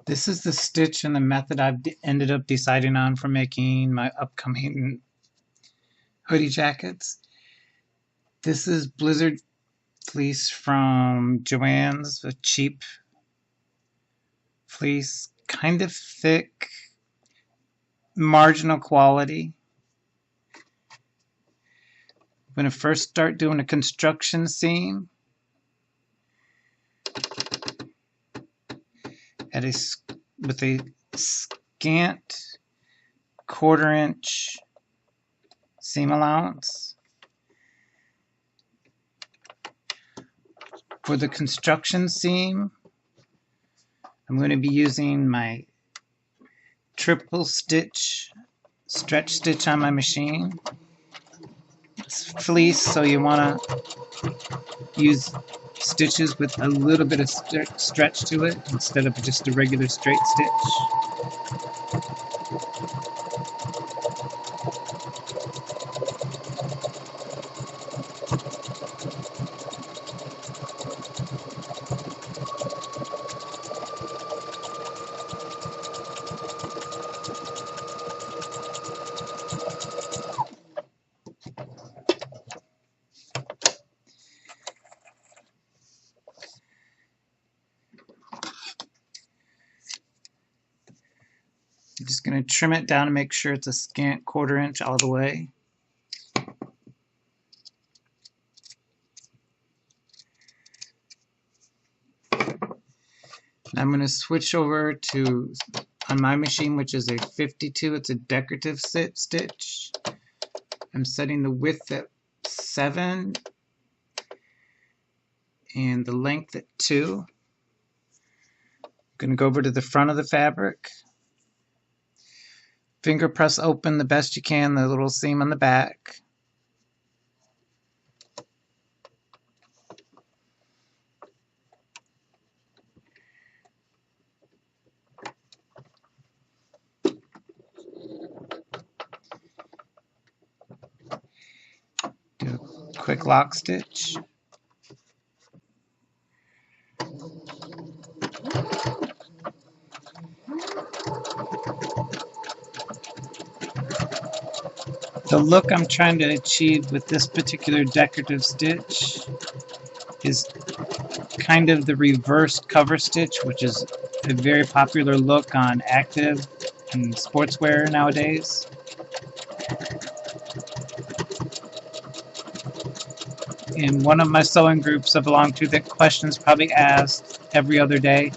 This is the stitch and the method I've ended up deciding on for making my upcoming hoodie jackets. This is Blizzard fleece from Joann's, a cheap fleece, kind of thick, marginal quality. I'm going to first start doing a construction seam with a scant 1/4 inch seam allowance. For the construction seam, I'm going to be using my triple stitch stretch stitch on my machine. It's fleece, so you want to use stitches with a little bit of stretch to it instead of just a regular straight stitch. I'm just going to trim it down to make sure it's a scant 1/4 inch all the way. And I'm going to switch over to, on my machine, which is a 52, it's a decorative stitch. I'm setting the width at 7 and the length at 2. I'm going to go over to the front of the fabric. Finger press open the best you can the little seam on the back. Do a quick lock stitch. The look I'm trying to achieve with this particular decorative stitch is kind of the reverse cover stitch, which is a very popular look on active and sportswear nowadays. In one of my sewing groups I belong to, that question's probably asked every other day,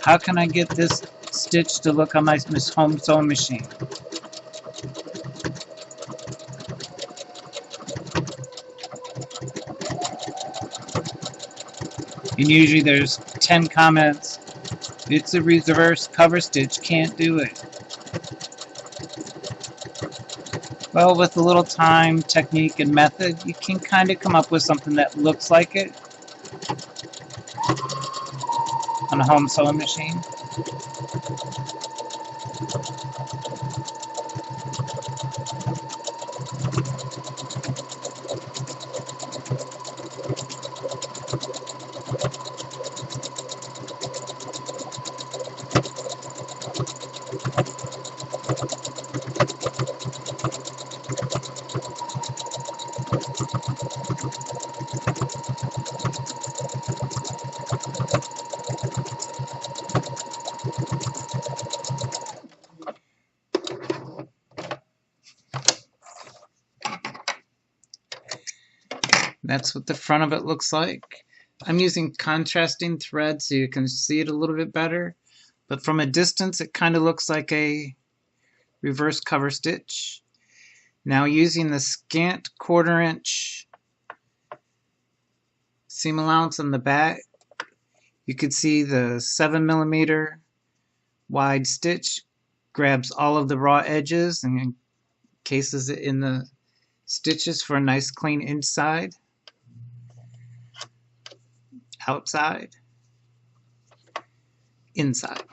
how can I get this stitch to look on my home sewing machine? And usually there's 10 comments, it's a reverse cover stitch, can't do it. Well, with a little time, technique, and method, you can kind of come up with something that looks like it on a home sewing machine. That's what the front of it looks like. I'm using contrasting thread so you can see it a little bit better, but from a distance it kind of looks like a reverse cover stitch. Now, using the scant 1/4 inch seam allowance on the back, you can see the 7mm wide stitch grabs all of the raw edges and encases it in the stitches for a nice clean inside, outside, inside.